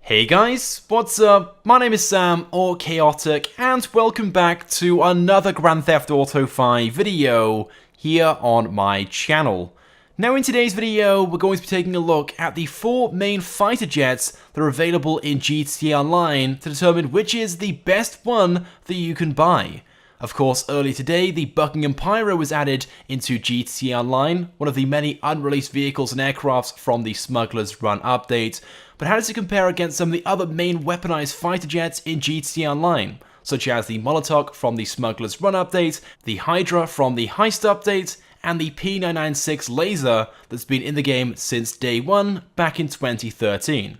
Hey guys, what's up? My name is Sam, or Chaotic, and welcome back to another Grand Theft Auto 5 video here on my channel. Now in today's video, we're going to be taking a look at the 4 main fighter jets that are available in GTA Online to determine which is the best one that you can buy. Of course, earlier today, the Buckingham Pyro was added into GTA Online, one of the many unreleased vehicles and aircrafts from the Smuggler's Run update. But how does it compare against some of the other main weaponized fighter jets in GTA Online, such as the Molotov from the Smuggler's Run update, the Hydra from the Heist update, and the P996 laser that's been in the game since day 1 back in 2013.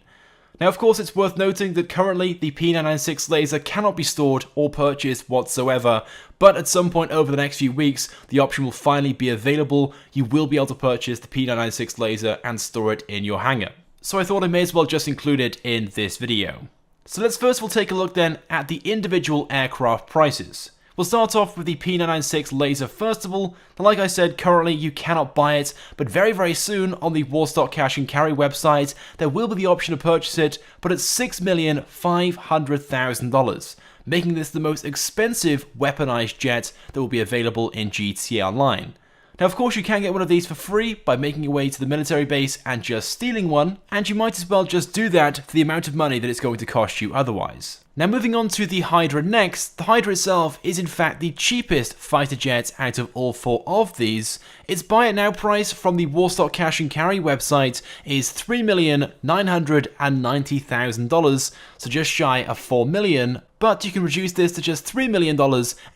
Now of course it's worth noting that currently the P996 laser cannot be stored or purchased whatsoever, but at some point over the next few weeks the option will finally be available. You will be able to purchase the P996 laser and store it in your hangar. So I thought I may as well just include it in this video. So let's first of all take a look then at the individual aircraft prices. We'll start off with the P996 laser first of all. Now, like I said, currently you cannot buy it, but very soon on the Warstock Cash and Carry website, there will be the option to purchase it, but it's $6,500,000, making this the most expensive weaponized jet that will be available in GTA Online. Now of course you can get one of these for free by making your way to the military base and just stealing one, and you might as well just do that for the amount of money that it's going to cost you otherwise. Now moving on to the Hydra next, the Hydra itself is in fact the cheapest fighter jet out of all 4 of these. Its buy it now price from the Warstock Cash and Carry website is $3,990,000, so just shy of $4 million, but you can reduce this to just $3 million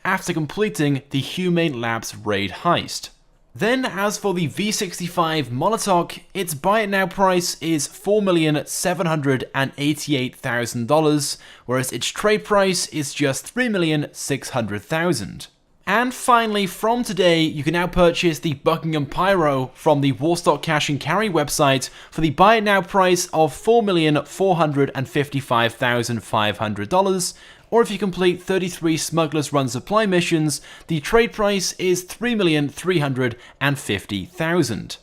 after completing the Humane Labs raid heist. Then, as for the V65 Molotov, its buy it now price is $4,788,000, whereas its trade price is just $3,600,000. And finally, from today, you can now purchase the Buckingham Pyro from the Warstock Cash and Carry website for the buy it now price of $4,455,500. Or if you complete 33 Smuggler's Run supply missions, the trade price is $3,350,000.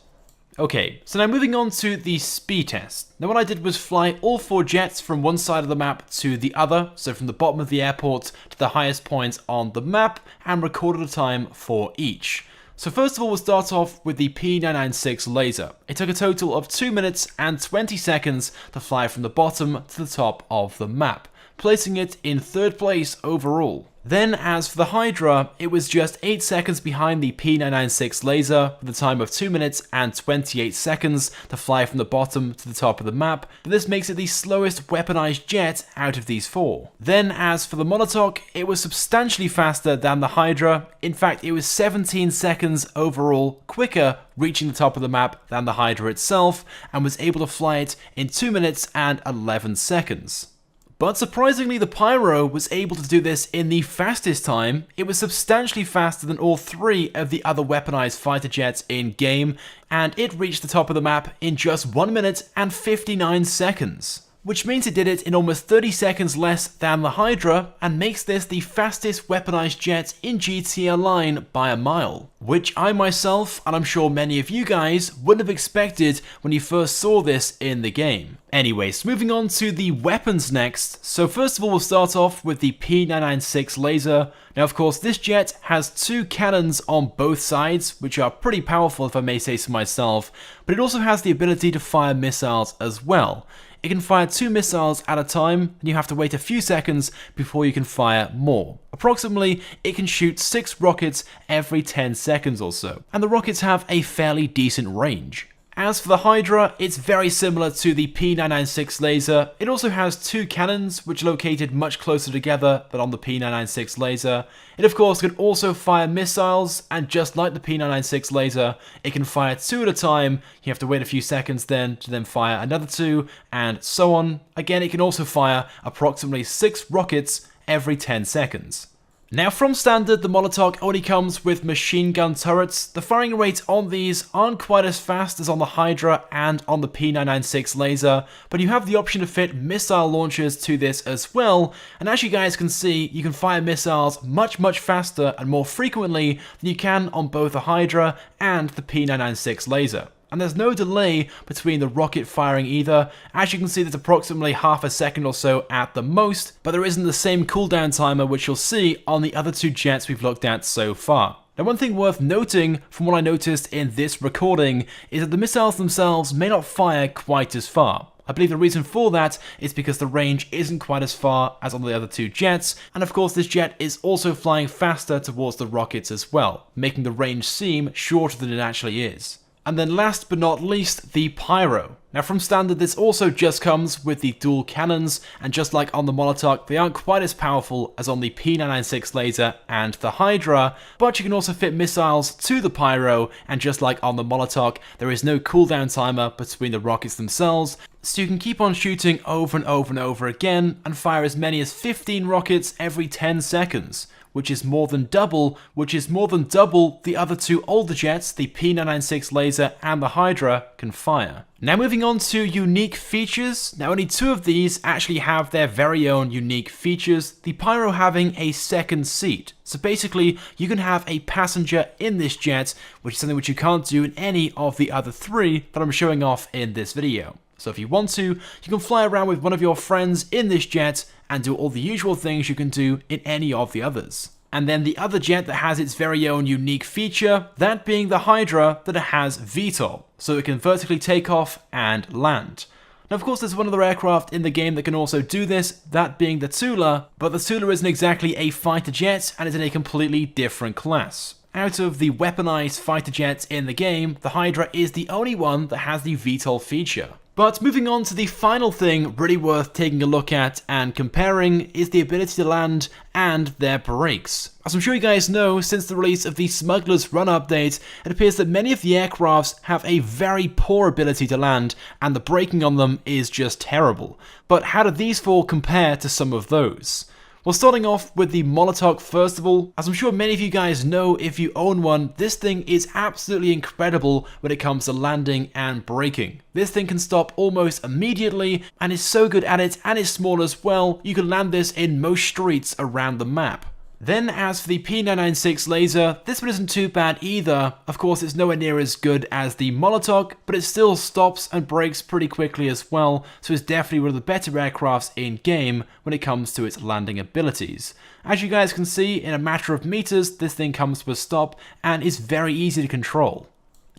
Okay, so now moving on to the speed test. Now what I did was fly all 4 jets from one side of the map to the other, so from the bottom of the airport to the highest point on the map, and recorded a time for each. So first of all, we'll start off with the P996 laser. It took a total of 2 minutes and 20 seconds to fly from the bottom to the top of the map, placing it in 3rd place overall. Then as for the Hydra, it was just 8 seconds behind the P996 laser with a time of 2 minutes and 28 seconds to fly from the bottom to the top of the map, but this makes it the slowest weaponized jet out of these 4. Then as for the Molotov, it was substantially faster than the Hydra. In fact, it was 17 seconds overall quicker reaching the top of the map than the Hydra itself, and was able to fly it in 2 minutes and 11 seconds. But surprisingly, the Pyro was able to do this in the fastest time. It was substantially faster than all 3 of the other weaponized fighter jets in game, and it reached the top of the map in just 1 minute and 59 seconds. Which means it did it in almost 30 seconds less than the Hydra, and makes this the fastest weaponized jet in GTA Online by a mile. Which I myself, and I'm sure many of you guys, wouldn't have expected when you first saw this in the game. Anyways, moving on to the weapons next. So first of all, we'll start off with the P996 laser. Now of course, this jet has 2 cannons on both sides, which are pretty powerful if I may say so myself, but it also has the ability to fire missiles as well. It can fire 2 missiles at a time, and you have to wait a few seconds before you can fire more. Approximately, it can shoot 6 rockets every 10 seconds or so, and the rockets have a fairly decent range. As for the Hydra, it's very similar to the P996 laser. It also has 2 cannons, which are located much closer together than on the P996 laser. It of course can also fire missiles, and just like the P996 laser, it can fire 2 at a time. You have to wait a few seconds then to then fire another 2, and so on. Again, it can also fire approximately 6 rockets every 10 seconds. Now from standard, the Molotov only comes with machine gun turrets. The firing rates on these aren't quite as fast as on the Hydra and on the P996 laser, but you have the option to fit missile launchers to this as well, and as you guys can see, you can fire missiles much faster and more frequently than you can on both the Hydra and the P996 laser. And there's no delay between the rocket firing either. As you can see, there's approximately half a second or so at the most, but there isn't the same cooldown timer which you'll see on the other two jets we've looked at so far. Now, one thing worth noting from what I noticed in this recording is that the missiles themselves may not fire quite as far. I believe the reason for that is because the range isn't quite as far as on the other two jets, and of course this jet is also flying faster towards the rockets as well, making the range seem shorter than it actually is. And then last but not least, the Pyro. Now from standard, this also just comes with the dual cannons, and just like on the Molotov, they aren't quite as powerful as on the P996 laser and the Hydra, but you can also fit missiles to the Pyro, and just like on the Molotov, there is no cooldown timer between the rockets themselves, so you can keep on shooting over and over and over again, and fire as many as 15 rockets every 10 seconds. Which is more than double the other two older jets, the P996 laser and the Hydra, can fire. Now moving on to unique features. Now only two of these actually have their very own unique features, the Pyro having a second seat. So basically, you can have a passenger in this jet, which is something which you can't do in any of the other three that I'm showing off in this video. So if you want to, you can fly around with one of your friends in this jet and do all the usual things you can do in any of the others. And then the other jet that has its very own unique feature, that being the Hydra, that it has VTOL, so it can vertically take off and land. Now of course there's one other aircraft in the game that can also do this, that being the Tula, but the Tula isn't exactly a fighter jet and is in a completely different class. Out of the weaponized fighter jets in the game, the Hydra is the only one that has the VTOL feature. But moving on to the final thing really worth taking a look at and comparing is the ability to land and their brakes. As I'm sure you guys know, since the release of the Smuggler's Run update, it appears that many of the aircrafts have a very poor ability to land, and the braking on them is just terrible. But how do these four compare to some of those? Well, starting off with the Molotov first of all, as I'm sure many of you guys know if you own one, this thing is absolutely incredible when it comes to landing and braking. This thing can stop almost immediately and is so good at it, and is small as well, you can land this in most streets around the map. Then as for the P996 laser, this one isn't too bad either. Of course it's nowhere near as good as the Molotov, but it still stops and brakes pretty quickly as well, so it's definitely one of the better aircrafts in game when it comes to its landing abilities. As you guys can see, in a matter of meters, this thing comes to a stop and is very easy to control.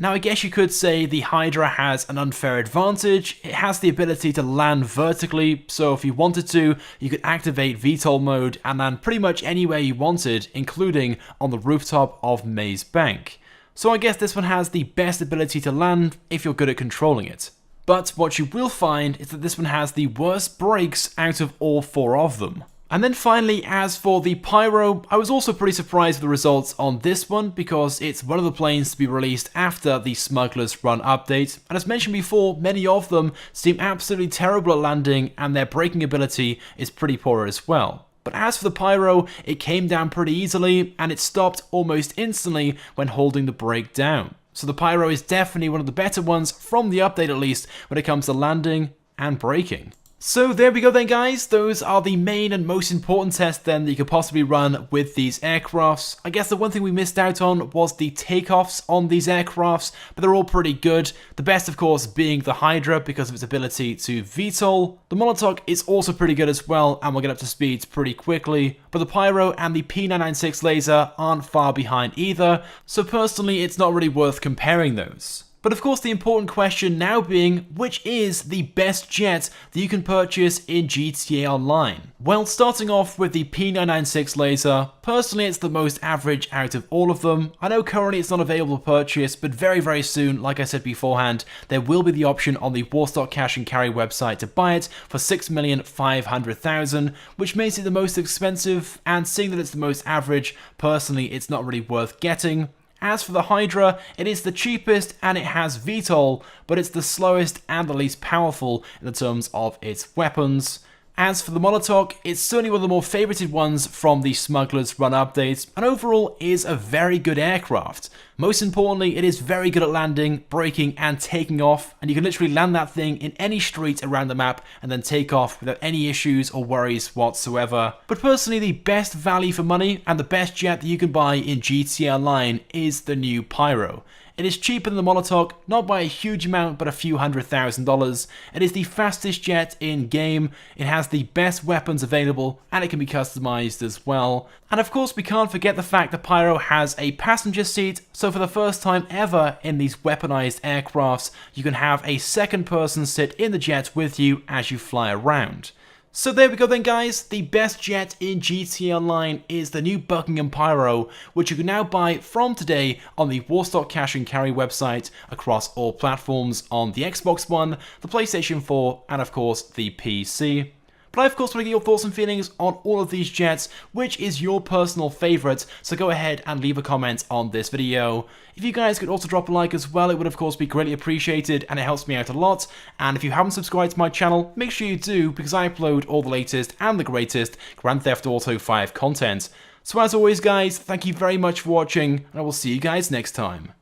Now I guess you could say the Hydra has an unfair advantage. It has the ability to land vertically, so if you wanted to, you could activate VTOL mode and land pretty much anywhere you wanted, including on the rooftop of Maze Bank. So I guess this one has the best ability to land if you're good at controlling it. But what you will find is that this one has the worst brakes out of all four of them. And then finally, as for the Pyro, I was also pretty surprised with the results on this one because it's one of the planes to be released after the Smuggler's Run update, and as mentioned before, many of them seem absolutely terrible at landing and their braking ability is pretty poor as well. But as for the Pyro, it came down pretty easily and it stopped almost instantly when holding the brake down. So the Pyro is definitely one of the better ones from the update at least when it comes to landing and braking. So there we go then guys, those are the main and most important tests then that you could possibly run with these aircrafts. I guess the one thing we missed out on was the takeoffs on these aircrafts, but they're all pretty good. The best of course being the Hydra because of its ability to VTOL. The Molotov is also pretty good as well and will get up to speed pretty quickly, but the Pyro and the P996 laser aren't far behind either, so personally it's not really worth comparing those. But of course the important question now being, which is the best jet that you can purchase in GTA Online? Well, starting off with the P996 laser, personally it's the most average out of all of them. I know currently it's not available to purchase, but very soon, like I said beforehand, there will be the option on the Warstock Cash and Carry website to buy it for 6,500,000, which makes it the most expensive, and seeing that it's the most average, personally it's not really worth getting. As for the Hydra, it is the cheapest and it has VTOL, but it's the slowest and the least powerful in the terms of its weapons. As for the Molotov, it's certainly one of the more favoured ones from the Smuggler's Run update, and overall is a very good aircraft. Most importantly, it is very good at landing, braking and taking off, and you can literally land that thing in any street around the map and then take off without any issues or worries whatsoever. But personally, the best value for money and the best jet that you can buy in GTA Online is the new Pyro. It is cheaper than the Montauk, not by a huge amount, but a few $100,000. It is the fastest jet in game, it has the best weapons available, and it can be customized as well. And of course we can't forget the fact that Pyro has a passenger seat, so for the first time ever in these weaponized aircrafts, you can have a second person sit in the jet with you as you fly around. So there we go then guys, the best jet in GTA Online is the new Buckingham Pyro, which you can now buy from today on the Warstock Cash and Carry website across all platforms on the Xbox One, the PlayStation 4, and of course the PC. But I of course want to get your thoughts and feelings on all of these jets. Which is your personal favourite? So go ahead and leave a comment on this video. If you guys could also drop a like as well, it would of course be greatly appreciated and it helps me out a lot. And if you haven't subscribed to my channel, make sure you do, because I upload all the latest and the greatest Grand Theft Auto 5 content. So as always guys, thank you very much for watching, and I will see you guys next time.